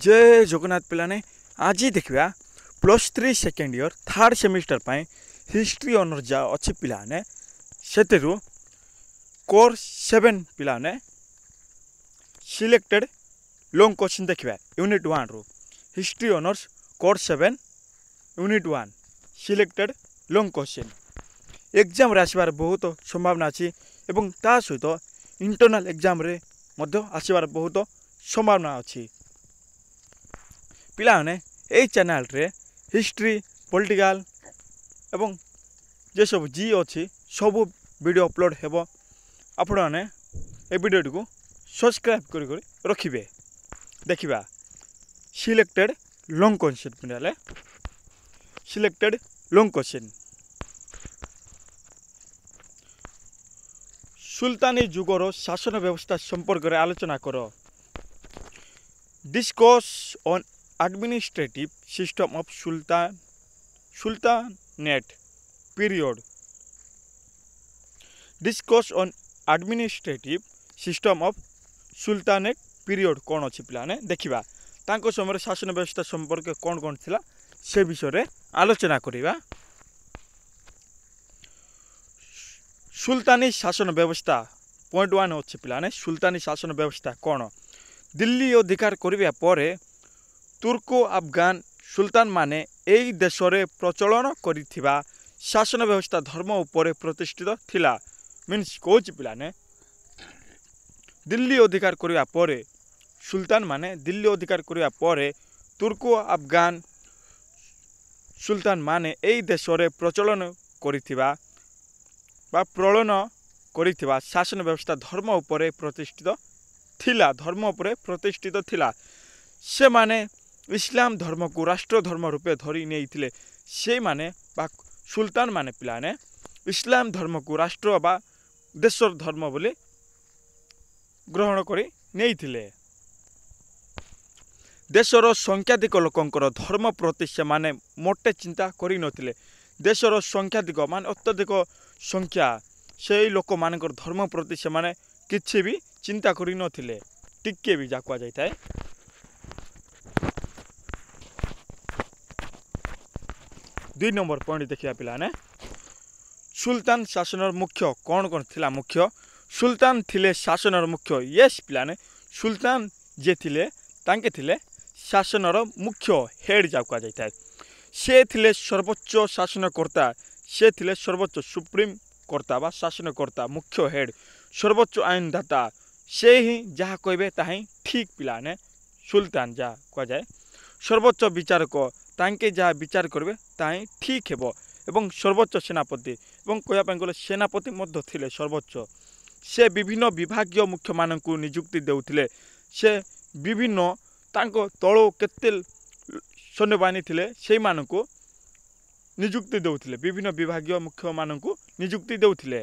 जय जगन्नाथ पिलाने आज देखा +3 सेकेंड ईयर थर्ड सेमिस्टर पर हिस्ट्री ऑनर जा अच्छी पिलाने से कोर 7 पिलाने सिलेक्टेड लॉन्ग क्वेश्चन देखा यूनिट 1 रू history honours core 7 unit 1 selected long question exam रे आसबार बहुत संभावना अच्छी एवं ता सहित इंटरनल एग्जाम रे मध्य आसबार बहुत संभावना अच्छी पिलाने यही चैनल रे हिस्ट्री पॉलिटिकल एवं जे सब जी अच्छी सबू वीडियो अपलोड हेबो आपण मैंने ए वीडियो को सब्सक्राइब कर रखिबे देखिबा सिलेक्टेड लॉन्ग क्वेश्चन पिलाले सिलेक्टेड लॉन्ग क्वेश्चन सुल्तानी जुगर शासन व्यवस्था संपर्क में आलोचना करो discuss on administrative system of sultanate period discuss on administrative system of sultanate period कौन अच्छी पिलाने देखिबा तांको समय शासन व्यवस्था संपर्क कौन कौन थिला से विषय रे आलोचना करिबा सुल्तानी शासन व्यवस्था पॉइंट 1 अच्छे पिलाने सुल्तानी शासन व्यवस्था कौन दिल्ली अधिकार करिबा परे तुर्को अफगान सुल्तान माने एई देश रे प्रचलन करिथिबा शासन व्यवस्था धर्म उपरे प्रतिष्ठित थिला मीन्स कोच पिलाने दिल्ली अधिकार करिबा परे सुल्तान माने दिल्ली अधिकार करिबा परे तुर्को अफगान सुल्तान माने एई देश रे प्रचलन करिथिबा बा प्रलन करिथिबा शासन व्यवस्था धर्म उपरे प्रतिष्ठित थिला धर्म उपरे प्रतिष्ठित थिला से माने इस्लाम धर्म को राष्ट्र धर्म रूपे धरी नहीं से माने बा सुल्तान माने पिलाने इस्लाम धर्म को राष्ट्र बा देशर धर्म बोली ग्रहण करी नहीं थिले देशर संख्याधिक लोकंकर धर्म प्रति से माने मोटे चिंता करी नथिले देशर संख्याधिक माने अत्यधिक संख्या से लोक मानकर धर्म प्रति से माने किछि भी चिंता करी नथिले टिके भी जाकुआ जाइथाय 2 नंबर पॉइंट देखिया पिलाने सुल्तान शासनर मुख्य कौन कौन थिला मुख्य सुल्तान थिले शासनर मुख्य यस पिलाने सुल्तान जे थिले तांके थिले शासनर मुख्य हेड जाकुआ जाइथाय से थिले सर्वोच्च शासनकर्ता से थिले सर्वोच्च सुप्रीम कर्ता बा शासनकर्ता मुख्य हेड सर्वोच्च आईनदाता से ही जहाँ कहबे ताही ठीक पिलाने सुल्तान जा कह जाए सर्वोच्च विचारक तांके जहाँ विचार करेंगे ताही ठीक हेबो एवं सर्वोच्च सेनापति एवं कहवाई गले सेनापति मध्य थिले सर्वोच्च से विभिन्न विभागीय मुख्य मानक नियुक्ति देउथिले से विभिन्न तांको तळो केते सैन्यबाहिनी थिले से मानक नियुक्ति देउथिले विभिन्न विभागीय मुख्य मानक नियुक्ति देउथिले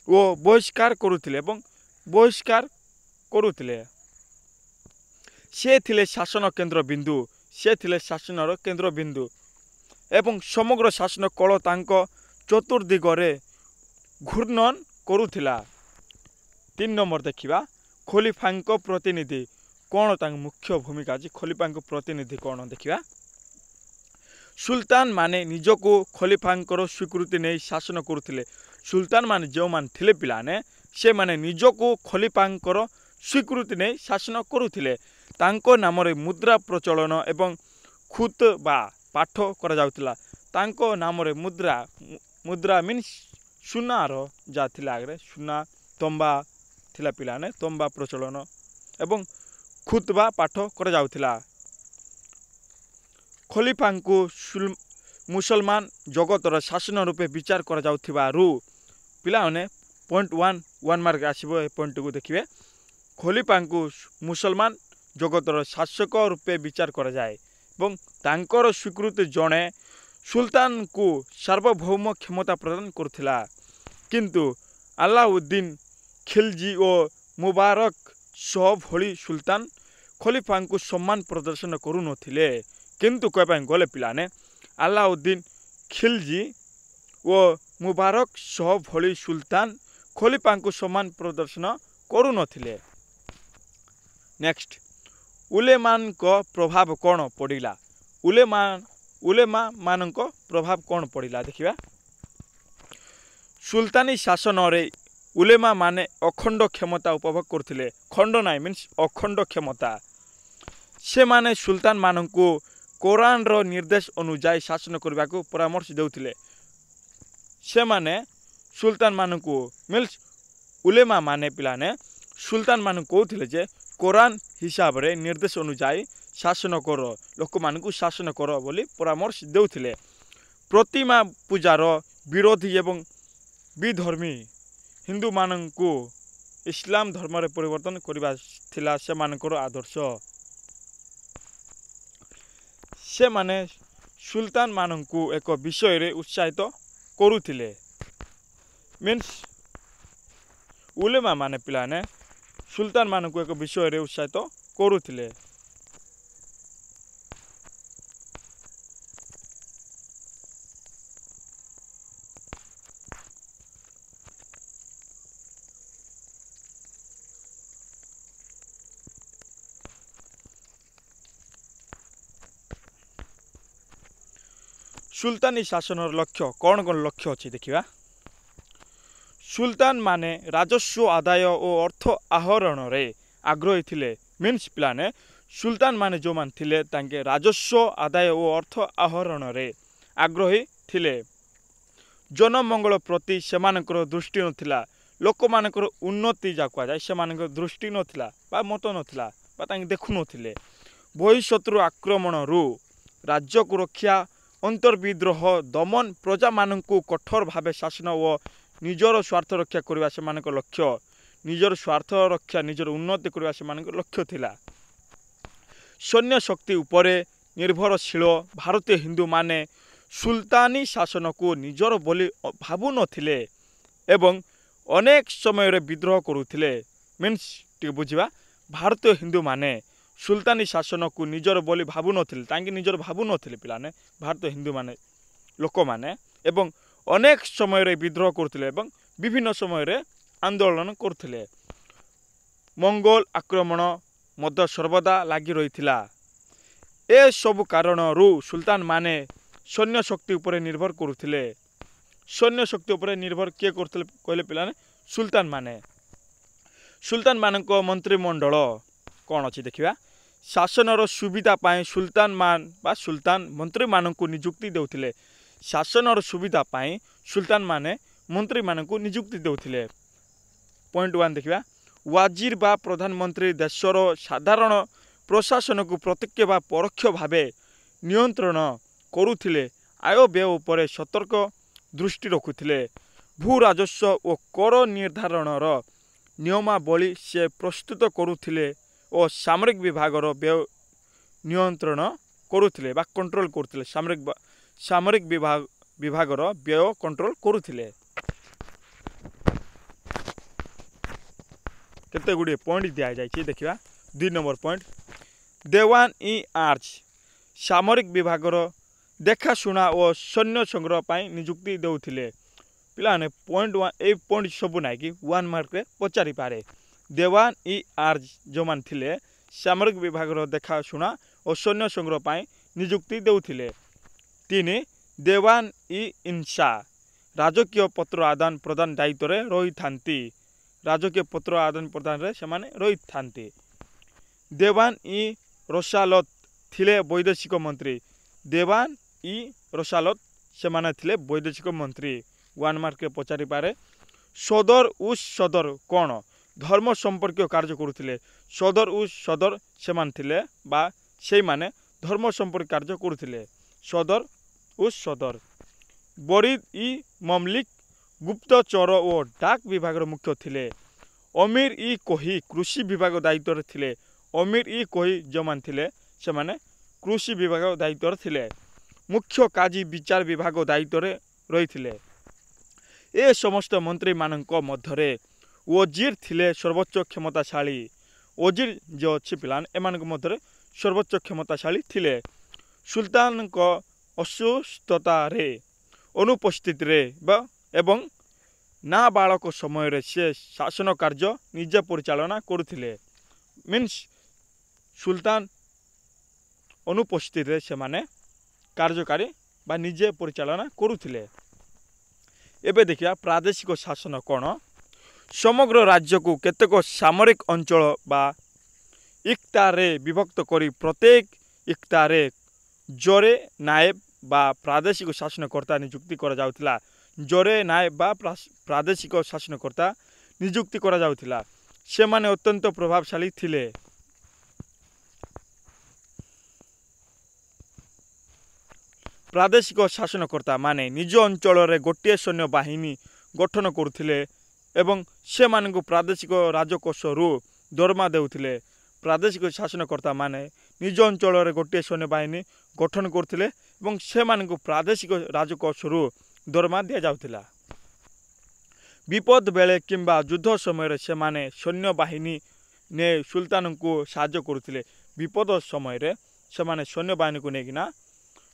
वो बहिष्कार करुथिले एवं बहिष्कार करुथिले से थिले शासन केंद्र बिंदु से थिले शासनर केंद्र बिंदु एवं समग्र शासन कल तांको चतुर्दिगरे घूर्णन करुथिला 3 नंबर देखिबा खलीफांको प्रतिनिधि कौन तांग मुख्य भूमिका जी खलीफांको प्रतिनिधि कौन देखिबा सुल्तान माने निजको खलीफांकर स्वीकृति नहीं शासन करुथिले सुल्तान माने जो मान थिले पिलाने से माने निजको खलीफांकर स्वीकृति नहीं शासन करुथिले तांको नाम रे मुद्रा प्रचलन एवं खुत बा पाठ करा जाउतिला तांको नाम रे मुद्रा मीन्स सुनार जा थिला आगे सुना तंबा थिला पिलाने तंबा प्रचलन एवं खुत बा पाठ करा जाउतिला खलीफांको मुसलमान जगतर शासन रूपे विचार करा जाउथिबारु पिलाने पॉइंट 1 मार्क आसीबो ए पॉइंट को देखिबे खलीफांको मुसलमान जगतर शासक रूपे विचार करा जाए एवं तांकर स्वीकृति जड़े सुल्तान को सार्वभौम क्षमता प्रदान करथिला किंतु अलाउद्दीन खिलजी और मुबारक शाह भली सुल्तान खलीफा को सम्मान प्रदर्शन करू नथिले किंतु कहपा गले पिलाने अलाउद्दीन खिलजी और मुबारक शाह भली सुल्तान खलीफा को सम्मान प्रदर्शन करू नथिले नेक्स्ट ଉଲେମାନଙ୍କ ପ୍ରଭାବ କ'ଣ ପଡ଼ିଲା? ଉଲେମା ମାନଙ୍କ ପ୍ରଭାବ କ'ଣ ପଡ଼ିଲା ଦେଖିବା। ସୁଲତାନି ଶାସନରେ ଉଲେମା ମାନେ ଅଖଣ୍ଡ କ୍ଷମତା ଉପଭୋଗ କରୁଥିଲେ। ଖଣ୍ଡ ନାହିଁ ମିନ୍ସ ଅଖଣ୍ଡ କ୍ଷମତା। ସେମାନେ ସୁଲତାନ ମାନଙ୍କୁ କୋରାନର ନିର୍ଦ୍ଦେଶ ଅନୁଯାୟୀ ଶାସନ କରିବାକୁ ପରାମର୍ଶ ଦେଉଥିଲେ। ସେମାନେ ସୁଲତାନ ମାନଙ୍କୁ ମିନ୍ସ ଉଲେମା ମାନେ ପିଲାମାନେ ସୁଲତାନ ମାନଙ୍କୁ କହୁଥିଲେ ଯେ କୋରାନ ହିସାବରେ ନିର୍ଦ୍ଦେଶ ଅନୁଯାୟୀ ଶାସନ କର, ଲୋକମାନଙ୍କୁ ଶାସନ କର ବୋଲି ପରାମର୍ଶ ଦେଉଥିଲେ। ପ୍ରତିମା ପୂଜାର ବିରୋଧୀ ଏବଂ ବିଧର୍ମୀ ହିନ୍ଦୁମାନଙ୍କୁ ଇସଲାମ ଧର୍ମରେ ପରିବର୍ତ୍ତନ କରିବା ଥିଲା ସେମାନଙ୍କର ଆଦର୍ଶ। ସେମାନେ ସୁଲତାନ ମାନଙ୍କୁ ଏକ ବିଷୟରେ ଉତ୍ସାହିତ କରୁଥିଲେ। ମିନ୍ସ ଉଲେମା ମାନେ ପିଲାମାନେ ସୁଲତାନ ମାନଙ୍କୁ ଏକ ବିଷୟରେ ଉତ୍ସାହିତ କରୁଥିଲେ। ସୁଲତାନି ଶାସନର ଲକ୍ଷ୍ୟ କ'ଣ କ'ଣ ଲକ୍ଷ୍ୟ ଅଛି ଦେଖିବା। ସୁଲତାନ ମାନେ ରାଜସ୍ୱ ଆଦାୟ ଓ ଅର୍ଥ ଆହରଣରେ ଆଗ୍ରହୀ ଥିଲେ। ମିନ୍ସ ପିଲାମାନେ ସୁଲତାନ ମାନେ ଯେଉଁମାନେ ଥିଲେ ତାଙ୍କେ ରାଜସ୍ୱ ଆଦାୟ ଓ ଅର୍ଥ ଆହରଣରେ ଆଗ୍ରହୀ ଥିଲେ। ଜନମଙ୍ଗଳ ପ୍ରତି ସେମାନଙ୍କର ଦୃଷ୍ଟି ନଥିଲା। ଲୋକମାନଙ୍କର ଉନ୍ନତି ଯାହା କୁହାଯାଏ ସେମାନଙ୍କର ଦୃଷ୍ଟି ନଥିଲା ବା ମତ ନଥିଲା ବା ତାଙ୍କେ ଦେଖୁନଥିଲେ। ବହିଃଶତ୍ରୁ ଆକ୍ରମଣରୁ ରାଜ୍ୟକୁ ରକ୍ଷା, ଅନ୍ତର୍ବିଦ୍ରୋହ ଦମନ, ପ୍ରଜାମାନଙ୍କୁ କଠୋର ଭାବେ ଶାସନ ଓ ନିଜର ସ୍ୱାର୍ଥ ରକ୍ଷା କରିବା ସେମାନଙ୍କ ଲକ୍ଷ୍ୟ। ନିଜର ସ୍ୱାର୍ଥ ରକ୍ଷା, ନିଜର ଉନ୍ନତି କରିବା ସେମାନଙ୍କ ଲକ୍ଷ୍ୟ ଥିଲା। ସୈନ୍ୟ ଶକ୍ତି ଉପରେ ନିର୍ଭରଶୀଳ ଭାରତୀୟ ହିନ୍ଦୁମାନେ ସୁଲତାନି ଶାସନକୁ ନିଜର ବୋଲି ଭାବୁନଥିଲେ ଏବଂ ଅନେକ ସମୟରେ ବିଦ୍ରୋହ କରୁଥିଲେ। ମିନ୍ସ ଟିକେ ବୁଝିବା, ଭାରତୀୟ ହିନ୍ଦୁମାନେ ସୁଲତାନି ଶାସନକୁ ନିଜର ବୋଲି ଭାବୁନଥିଲେ, ତାଙ୍କେ ନିଜର ଭାବୁନଥିଲେ ପିଲାମାନେ ଭାରତୀୟ ହିନ୍ଦୁମାନେ ଲୋକମାନେ, ଏବଂ ଅନେକ ସମୟରେ ବିଦ୍ରୋହ କରୁଥିଲେ ଏବଂ ବିଭିନ୍ନ ସମୟରେ ଆନ୍ଦୋଳନ କରୁଥିଲେ। ମଙ୍ଗୋଲ ଆକ୍ରମଣ ମଧ୍ୟ ସର୍ବଦା ଲାଗି ରହିଥିଲା। ଏସବୁ କାରଣରୁ ସୁଲତାନ ମାନେ ସୈନ୍ୟ ଶକ୍ତି ଉପରେ ନିର୍ଭର କରୁଥିଲେ। ସୈନ୍ୟ ଶକ୍ତି ଉପରେ ନିର୍ଭର କିଏ କରୁଥିଲେ କହିଲେ ପିଲାମାନେ? ସୁଲତାନ ମାନେ। ସୁଲତାନ ମାନଙ୍କ ମନ୍ତ୍ରିମଣ୍ଡଳ କ'ଣ ଅଛି ଦେଖିବା। ଶାସନର ସୁବିଧା ପାଇଁ ସୁଲତାନ ମନ୍ତ୍ରୀମାନଙ୍କୁ ନିଯୁକ୍ତି ଦେଉଥିଲେ। ଶାସନର ସୁବିଧା ପାଇଁ ସୁଲତାନ ମାନେ ମନ୍ତ୍ରୀମାନଙ୍କୁ ନିଯୁକ୍ତି ଦେଉଥିଲେ। ପଏଣ୍ଟ 1 ଦେଖିବା। ୱାଜିର ବା ପ୍ରଧାନମନ୍ତ୍ରୀ ଦେଶର ସାଧାରଣ ପ୍ରଶାସନକୁ ପ୍ରତ୍ୟକ୍ଷ ବା ପରୋକ୍ଷ ଭାବେ ନିୟନ୍ତ୍ରଣ କରୁଥିଲେ। ଆୟ ବ୍ୟୟ ଉପରେ ସତର୍କ ଦୃଷ୍ଟି ରଖୁଥିଲେ। ଭୂ ରାଜସ୍ୱ ଓ କର ନିର୍ଦ୍ଧାରଣର ନିୟମାବଳୀ ସେ ପ୍ରସ୍ତୁତ କରୁଥିଲେ ଓ ସାମରିକ ବିଭାଗର ବ୍ୟୟ ନିୟନ୍ତ୍ରଣ କରୁଥିଲେ ବା କଣ୍ଟ୍ରୋଲ କରୁଥିଲେ। ସାମରିକ ବିଭାଗର ବ୍ୟୟ କଣ୍ଟ୍ରୋଲ କରୁଥିଲେ। କେତେ ଗୁଡ଼ିଏ ପଏଣ୍ଟ ଦିଆଯାଇଛି ଦେଖିବା। 2 ନମ୍ବର ପଏଣ୍ଟ, ଦେୱାନ ଇ ଆର୍ଜ ସାମରିକ ବିଭାଗର ଦେଖାଶୁଣା ଓ ସୈନ୍ୟ ସଂଗ୍ରହ ପାଇଁ ନିଯୁକ୍ତି ଦେଉଥିଲେ। ପିଲାମାନେ ପଏଣ୍ଟ 1 ଏଇ ପଏଣ୍ଟ ସବୁ ନାହିଁ କି 1 ମାର୍କରେ ପଚାରିପାରେ। ଦେୱାନ ଇ ଆର୍ଜ ଯେଉଁମାନେ ଥିଲେ ସାମରିକ ବିଭାଗର ଦେଖାଶୁଣା ଓ ସୈନ୍ୟ ସଂଗ୍ରହ ପାଇଁ ନିଯୁକ୍ତି ଦେଉଥିଲେ। 3 ଦେୱାନ ଇ ଇନସା ରାଜକୀୟ ପତ୍ର ଆଦାନ ପ୍ରଦାନ ଦାୟିତ୍ୱରେ ରହିଥାନ୍ତି। ରାଜକୀୟ ପତ୍ର ଆଦାନ ପ୍ରଦାନରେ ସେମାନେ ରହିଥାନ୍ତି। ଦେୱାନ ଇ ରସାଲତ ଥିଲେ ବୈଦେଶିକ ମନ୍ତ୍ରୀ। ଦେୱାନ ଇ ରସାଲତ ସେମାନେ ଥିଲେ ବୈଦେଶିକ ମନ୍ତ୍ରୀ। 1 ମାର୍କରେ ପଚାରିପାରେ। ସଦର ଉସ୍ ସଦର କ'ଣ? ଧର୍ମ ସମ୍ପର୍କୀୟ କାର୍ଯ୍ୟ କରୁଥିଲେ। ସଦର ଉସ୍ ସଦର ସେମାନେ ଥିଲେ ବା ସେଇମାନେ ଧର୍ମ ସମ୍ପର୍କୀୟ କାର୍ଯ୍ୟ କରୁଥିଲେ। ସଦର ଉସ୍ ସଦର। ବରିଦ ଇ ମମଲିକ ଗୁପ୍ତଚର ଓ ଡାକ ବିଭାଗର ମୁଖ୍ୟ ଥିଲେ। ଅମିର ଇ କୋହି କୃଷି ବିଭାଗ ଦାୟିତ୍ୱରେ ଥିଲେ। ଅମିର ଇ କୋହି ଯେଉଁମାନେ ଥିଲେ ସେମାନେ କୃଷି ବିଭାଗ ଦାୟିତ୍ୱରେ ଥିଲେ। ମୁଖ୍ୟ କାଜୀ ବିଚାର ବିଭାଗ ଦାୟିତ୍ୱରେ ରହିଥିଲେ। ଏ ସମସ୍ତ ମନ୍ତ୍ରୀମାନଙ୍କ ମଧ୍ୟରେ ୱଜିର ଥିଲେ ସର୍ବୋଚ୍ଚ କ୍ଷମତାଶାଳୀ। ୱଜିର ଯେଉଁ ଅଛି ପିଲାମାନେ ଏମାନଙ୍କ ମଧ୍ୟରେ ସର୍ବୋଚ୍ଚ କ୍ଷମତାଶାଳୀ ଥିଲେ। ସୁଲତାନଙ୍କ ଅସୁସ୍ଥତାରେ ଅନୁପସ୍ଥିତିରେ ଏବଂ ନାବାଳକ ସମୟରେ ସେ ଶାସନ କାର୍ଯ୍ୟ ନିଜେ ପରିଚାଳନା କରୁଥିଲେ। ମିନ୍ସ ସୁଲତାନ ଅନୁପସ୍ଥିତିରେ ସେମାନେ କାର୍ଯ୍ୟକାରୀ ବା ନିଜେ ପରିଚାଳନା କରୁଥିଲେ। ଏବେ ଦେଖିବା ପ୍ରାଦେଶିକ ଶାସନ କ'ଣ। ସମଗ୍ର ରାଜ୍ୟକୁ କେତେକ ସାମରିକ ଅଞ୍ଚଳ ବା ଇକ୍ତାରେ ବିଭକ୍ତ କରି ପ୍ରତ୍ୟେକ ଇକ୍ତାରେ ଜୋରେ ନାଏବ ବା ପ୍ରାଦେଶିକ ଶାସନକର୍ତ୍ତା ନିଯୁକ୍ତି କରାଯାଉଥିଲା। ଜୋରେ ନାଏବ ବା ପ୍ରାଦେଶିକ ଶାସନକର୍ତ୍ତା ନିଯୁକ୍ତି କରାଯାଉଥିଲା। ସେମାନେ ଅତ୍ୟନ୍ତ ପ୍ରଭାବଶାଳୀ ଥିଲେ। ପ୍ରାଦେଶିକ ଶାସନକର୍ତ୍ତା ମାନେ ନିଜ ଅଞ୍ଚଳରେ ଗୋଟିଏ ସୈନ୍ୟ ବାହିନୀ ଗଠନ କରୁଥିଲେ ଏବଂ ସେମାନଙ୍କୁ ପ୍ରାଦେଶିକ ରାଜକୋଷରୁ ଦରମା ଦେଉଥିଲେ। ପ୍ରାଦେଶିକ ଶାସନକର୍ତ୍ତା ମାନେ ନିଜ ଅଞ୍ଚଳରେ ଗୋଟିଏ ସୈନ୍ୟବାହିନୀ ଗଠନ କରୁଥିଲେ ଏବଂ ସେମାନଙ୍କୁ ପ୍ରାଦେଶିକ ରାଜକୋଷରୁ ଦରମା ଦିଆଯାଉଥିଲା। ବିପଦ ବେଳେ କିମ୍ବା ଯୁଦ୍ଧ ସମୟରେ ସେମାନେ ସୈନ୍ୟବାହିନୀ ନେଇ ସୁଲତାନଙ୍କୁ ସାହାଯ୍ୟ କରୁଥିଲେ। ବିପଦ ସମୟରେ ସେମାନେ ସୈନ୍ୟବାହିନୀକୁ ନେଇକିନା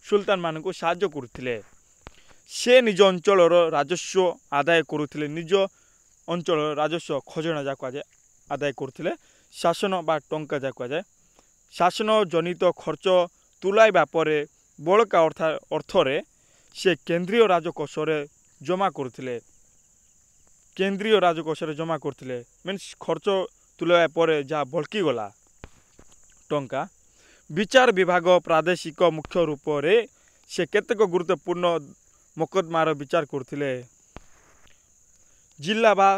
ସୁଲତାନମାନଙ୍କୁ ସାହାଯ୍ୟ କରୁଥିଲେ। ସେ ନିଜ ଅଞ୍ଚଳର ରାଜସ୍ୱ ଆଦାୟ କରୁଥିଲେ। ନିଜ ଅଞ୍ଚଳର ରାଜସ୍ୱ ଖଜଣା ଯାହା କୁହାଯାଏ ଆଦାୟ କରୁଥିଲେ। ଶାସନ ବା ଟଙ୍କା ଯାହା କୁହାଯାଏ। ଶାସନ ଜନିତ ଖର୍ଚ୍ଚ ତୁଲାଇବା ପରେ ବଳକା ଅର୍ଥରେ ସେ କେନ୍ଦ୍ରୀୟ ରାଜକୋଷରେ ଜମା କରୁଥିଲେ। କେନ୍ଦ୍ରୀୟ ରାଜକୋଷରେ ଜମା କରୁଥିଲେ ମିନ୍ସ ଖର୍ଚ୍ଚ ତୁଲାଇବା ପରେ ଯାହା ବଳକିଗଲା ଟଙ୍କା। ବିଚାର ବିଭାଗ ପ୍ରାଦେଶିକ ମୁଖ୍ୟ ରୂପରେ ସେ କେତେକ ଗୁରୁତ୍ୱପୂର୍ଣ୍ଣ ମୋକଦ୍ଦମାର ବିଚାର କରୁଥିଲେ। ଜିଲ୍ଲା ବା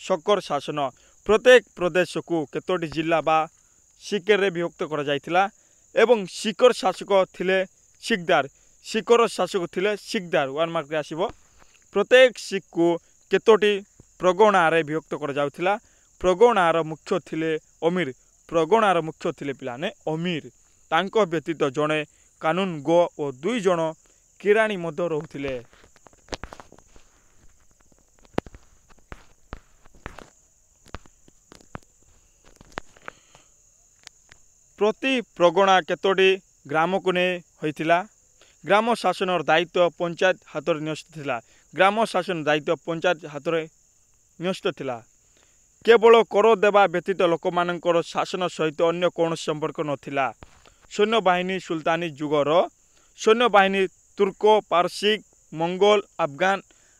ସକର ଶାସନ ପ୍ରତ୍ୟେକ ପ୍ରଦେଶକୁ କେତୋଟି ଜିଲ୍ଲା ବା ଶିକରରେ ବିଭକ୍ତ କରାଯାଇଥିଲା ଏବଂ ଶିକର ଶାସକ ଥିଲେ ଶିକଦାର। ଶିକର ଶାସକ ଥିଲେ ଶିକଦାର 1 ମାର୍କରେ ଆସିବ। ପ୍ରତ୍ୟେକ ଶିକକୁ କେତୋଟି ପ୍ରଗଣାରେ ବିଭକ୍ତ କରାଯାଉଥିଲା। ପ୍ରଗଣାର ମୁଖ୍ୟ ଥିଲେ ଅମିର। ପ୍ରଗଣାର ମୁଖ୍ୟ ଥିଲେ ପିଲାମାନେ ଅମିର। ତାଙ୍କ ବ୍ୟତୀତ ଜଣେ କାନୁନ ଗୋ ଓ 2 ଜଣ କିରାଣୀ ମଧ୍ୟ ରହୁଥିଲେ। ପ୍ରତି ପ୍ରଗଣା କେତୋଟି ଗ୍ରାମକୁ ନେଇ ହୋଇଥିଲା। ଗ୍ରାମ ଶାସନର ଦାୟିତ୍ୱ ପଞ୍ଚାୟତ ହାତରେ ନ୍ୟସ୍ତ ଥିଲା। ଗ୍ରାମ ଶାସନ ଦାୟିତ୍ୱ ପଞ୍ଚାୟତ ହାତରେ ନ୍ୟସ୍ତ ଥିଲା। କେବଳ କର ଦେବା ବ୍ୟତୀତ ଲୋକମାନଙ୍କର ଶାସନ ସହିତ ଅନ୍ୟ କୌଣସି ସମ୍ପର୍କ ନଥିଲା। ସୈନ୍ୟବାହିନୀ ସୁଲତାନୀ ଯୁଗର ସୈନ୍ୟବାହିନୀ ତୁର୍କ ପାରସିକ ମଙ୍ଗୋଲ ଆଫଗାନ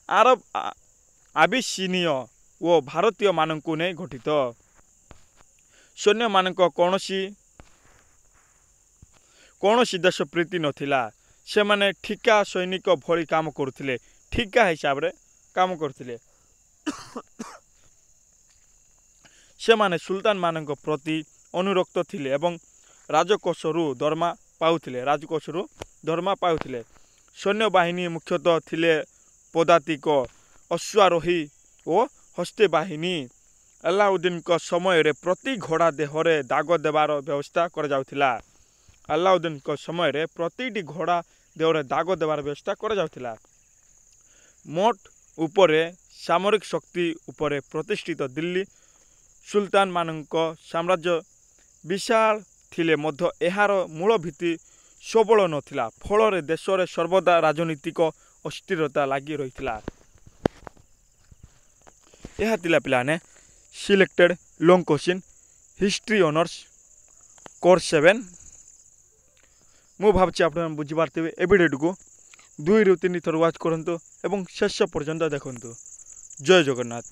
ଆରବ ଆବିସିନୀୟ ଓ ଭାରତୀୟମାନଙ୍କୁ ନେଇ ଗଠିତ। ସୈନ୍ୟମାନଙ୍କ କୌଣସି ଦେଶ ପ୍ରୀତି ନଥିଲା। ସେମାନେ ଠିକା ସୈନିକ ଭଳି କାମ କରୁଥିଲେ। ଠିକା ହିସାବରେ କାମ କରୁଥିଲେ। ସେମାନେ ସୁଲତାନମାନଙ୍କ ପ୍ରତି ଅନୁରକ୍ତ ଥିଲେ ଏବଂ ରାଜକୋଷରୁ ଦରମା ପାଉଥିଲେ। ସୈନ୍ୟବାହିନୀ ମୁଖ୍ୟତଃ ଥିଲେ ପଦାତିକ ଅଶ୍ୱାରୋହୀ ଓ ହସ୍ତୀ ବାହିନୀ। ଆଲାଉଦ୍ଦିନଙ୍କ ସମୟରେ ପ୍ରତି ଘୋଡ଼ା ଦେହରେ ଦାଗ ଦେବାର ବ୍ୟବସ୍ଥା କରାଯାଉଥିଲା। ଆଲାଉଦ୍ଦିନଙ୍କ ସମୟରେ ପ୍ରତିଟି ଘୋଡ଼ା ଦେହରେ ଦାଗ ଦେବାର ବ୍ୟବସ୍ଥା କରାଯାଉଥିଲା। ମୋଟ ଉପରେ ସାମରିକ ଶକ୍ତି ଉପରେ ପ୍ରତିଷ୍ଠିତ ଦିଲ୍ଲୀ ସୁଲତାନମାନଙ୍କ ସାମ୍ରାଜ୍ୟ ବିଶାଳ ଥିଲେ ମଧ୍ୟ ଏହାର ମୂଳ ଭିତ୍ତି ସବଳ ନଥିଲା। ଫଳରେ ଦେଶରେ ସର୍ବଦା ରାଜନୈତିକ ଅସ୍ଥିରତା ଲାଗି ରହିଥିଲା। ଏହା ଥିଲା ପିଲାମାନେ selected long question history honours course 7। ମୁଁ ଭାବୁଛି ଆପଣମାନେ ବୁଝିପାରିଥିବେ। ଏ ଭିଡ଼ିଓଟିକୁ 2 ରୁ 3 ଥର ୱାଚ୍ କରନ୍ତୁ ଏବଂ ଶେଷ ପର୍ଯ୍ୟନ୍ତ ଦେଖନ୍ତୁ। ଜୟ ଜଗନ୍ନାଥ।